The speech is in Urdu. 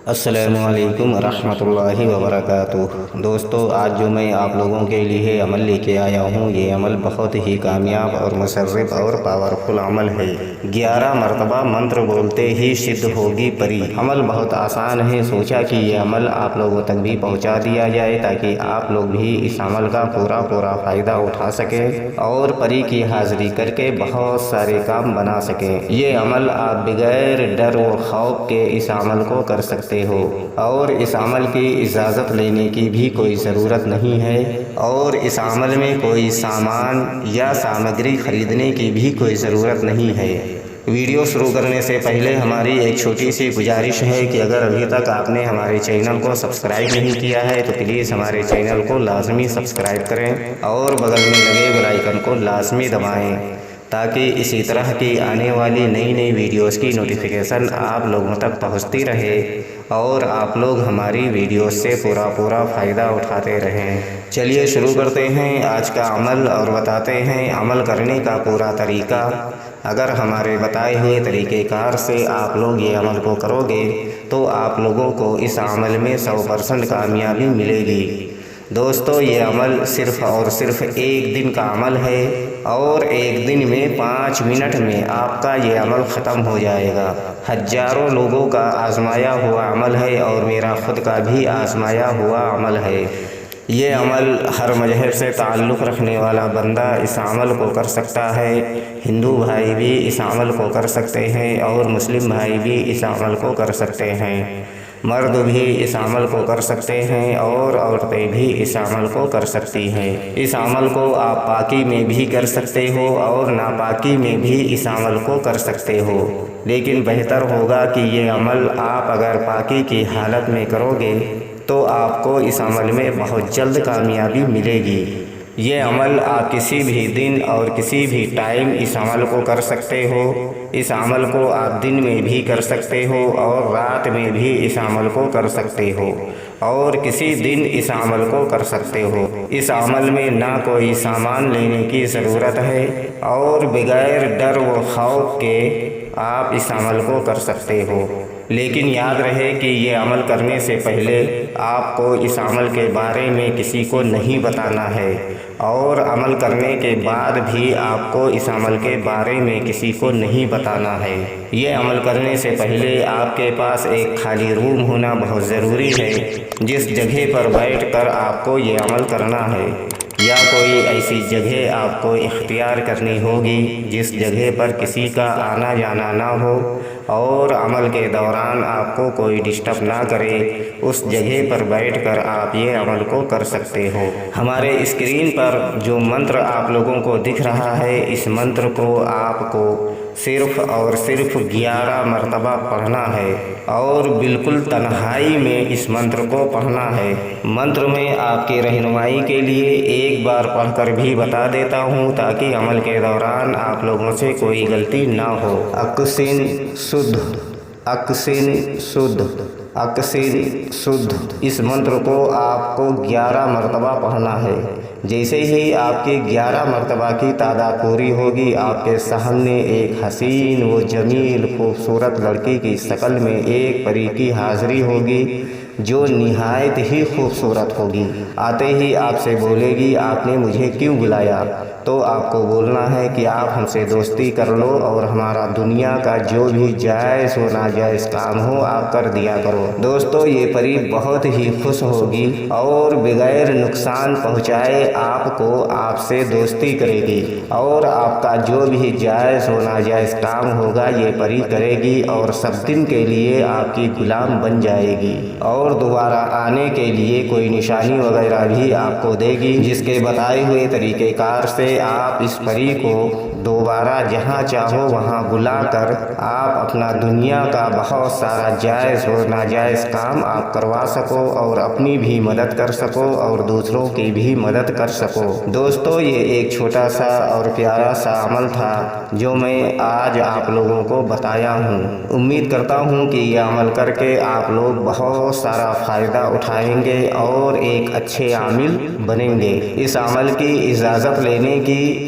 السلام علیکم ورحمۃ اللہ وبرکاتہ۔ دوستو، آج جو میں آپ لوگوں کے لیے عمل لے کے آیا ہوں، یہ عمل بہت ہی کامیاب اور مصرف اور پاورفل عمل ہے۔ 11 مرتبہ منتر بولتے ہی سدھ ہوگی پری۔ عمل بہت آسان ہے، سوچا کہ یہ عمل آپ لوگوں تک بھی پہنچا دیا جائے تاکہ آپ لوگ بھی اس عمل کا پورا فائدہ اٹھا سکیں اور پری کی حاضری کر کے بہت سارے کام بنا سکیں۔ یہ عمل آپ بغیر ڈر و خوف کے اس عمل کو کر سکتے ہو اور اس عمل کی اجازت لینے کی بھی کوئی ضرورت نہیں ہے اور اس عمل میں کوئی سامان یا سامگری خریدنے کی بھی کوئی ضرورت نہیں ہے۔ ویڈیو شروع کرنے سے پہلے ہماری ایک چھوٹی سی گزارش ہے کہ اگر ابھی تک آپ نے ہمارے چینل کو سبسکرائب نہیں کیا ہے تو پلیز ہمارے چینل کو لازمی سبسکرائب کریں اور بغل میں لگے بیل آئیکن کو لازمی دبائیں تاکہ اسی طرح کی آنے والی نئی ویڈیوز کی نوٹیفیکیشن آپ لوگوں تک پہنچتی رہے اور آپ لوگ ہماری ویڈیوز سے پورا فائدہ اٹھاتے رہیں۔ چلیے شروع کرتے ہیں آج کا عمل اور بتاتے ہیں عمل کرنے کا پورا طریقہ۔ اگر ہمارے بتائے ہوئے طریقہ کار سے آپ لوگ یہ عمل کو کرو گے تو آپ لوگوں کو اس عمل میں 100% کامیابی ملے گی۔ دوستو، یہ عمل صرف اور صرف ایک دن کا عمل ہے اور ایک دن میں 5 منٹ میں آپ کا یہ عمل ختم ہو جائے گا۔ ہزاروں لوگوں کا آزمایا ہوا عمل ہے اور میرا خود کا بھی آزمایا ہوا عمل ہے۔ یہ عمل ہر مذہب سے تعلق رکھنے والا بندہ اس عمل کو کر سکتا ہے۔ ہندو بھائی بھی اس عمل کو کر سکتے ہیں اور مسلم بھائی بھی اس عمل کو کر سکتے ہیں۔ مرد بھی اس عمل کو کر سکتے ہیں اور عورتیں بھی اس عمل کو کر سکتی ہیں۔ اس عمل کو آپ پاکی میں بھی کر سکتے ہو اور ناپاکی میں بھی اس عمل کو کر سکتے ہو، لیکن بہتر ہوگا کہ یہ عمل آپ اگر پاکی کی حالت میں کرو گے تو آپ کو اس عمل میں بہت جلد کامیابی ملے گی۔ یہ عمل آپ کسی بھی دن اور کسی بھی ٹائم اس عمل کو کر سکتے ہو۔ اس عمل کو آپ دن میں بھی کر سکتے ہو اور رات میں بھی اس عمل کو کر سکتے ہو اور کسی دن اس عمل کو کر سکتے ہو۔ اس عمل میں نہ کوئی سامان لینے کی ضرورت ہے اور بغیر ڈر و خوف کے آپ اس عمل کو کر سکتے ہو، لیکن یاد رہے کہ یہ عمل کرنے سے پہلے آپ کو اس عمل کے بارے میں کسی کو نہیں بتانا ہے اور عمل کرنے کے بعد بھی آپ کو اس عمل کے بارے میں کسی کو نہیں بتانا ہے۔ یہ عمل کرنے سے پہلے آپ کے پاس ایک خالی روم ہونا بہت ضروری ہے جس جگہ پر بیٹھ کر آپ کو یہ عمل کرنا ہے، یا کوئی ایسی جگہ آپ کو اختیار کرنی ہوگی جس جگہ پر کسی کا آنا جانا نہ ہو اور عمل کے دوران آپ کو کوئی ڈسٹرب نہ کرے۔ اس جگہ پر بیٹھ کر آپ یہ عمل کو کر سکتے ہو۔ ہمارے اسکرین پر جو منتر آپ لوگوں کو دکھ رہا ہے، اس منتر کو آپ کو صرف اور صرف 11 مرتبہ پڑھنا ہے اور بالکل تنہائی میں اس منتر کو پڑھنا ہے۔ منتر میں آپ کی رہنمائی کے لیے ایک بار پڑھ کر بھی بتا دیتا ہوں تاکہ عمل کے دوران آپ لوگوں سے کوئی غلطی نہ ہو۔ اکسن سدھ، اکسن سدھ، اکسن سدھ۔ اس منتر کو آپ کو 11 مرتبہ پڑھنا ہے۔ جیسے ہی آپ کی 11 مرتبہ کی تعداد پوری ہوگی، آپ کے سامنے ایک حسین و جمیل خوبصورت لڑکی کی شکل میں ایک پری کی حاضری ہوگی جو نہایت ہی خوبصورت ہوگی۔ آتے ہی آپ سے بولے گی، آپ نے مجھے کیوں بلایا؟ تو آپ کو بولنا ہے کہ آپ ہم سے دوستی کر لو اور ہمارا دنیا کا جو بھی جائز و ناجائز کام ہو آپ کر دیا کرو۔ دوستو، یہ پری بہت ہی خوش ہوگی اور بغیر نقصان پہنچائے آپ کو آپ سے دوستی کرے گی اور آپ کا جو بھی جائز و ناجائز کام ہوگا یہ پری کرے گی اور سب دن کے لیے آپ کی غلام بن جائے گی اور دوبارہ آنے کے لیے کوئی نشانی وغیرہ بھی آپ کو دے گی، جس کے بتائے ہوئے طریقہ کار سے آپ اس پری کو دوبارہ جہاں چاہو وہاں بلا کر آپ اپنا دنیا کا بہت سارا جائز اور ناجائز کام آپ کروا سکو اور اپنی بھی مدد کر سکو اور دوسروں کی بھی مدد کر سکو۔ دوستو، یہ ایک چھوٹا سا اور پیارا سا عمل تھا جو میں آج آپ لوگوں کو بتایا ہوں۔ امید کرتا ہوں کہ یہ عمل کر کے آپ لوگ بہت سارا فائدہ اٹھائیں گے اور ایک اچھے عامل بنیں گے۔ اس عمل کی اجازت لینے کی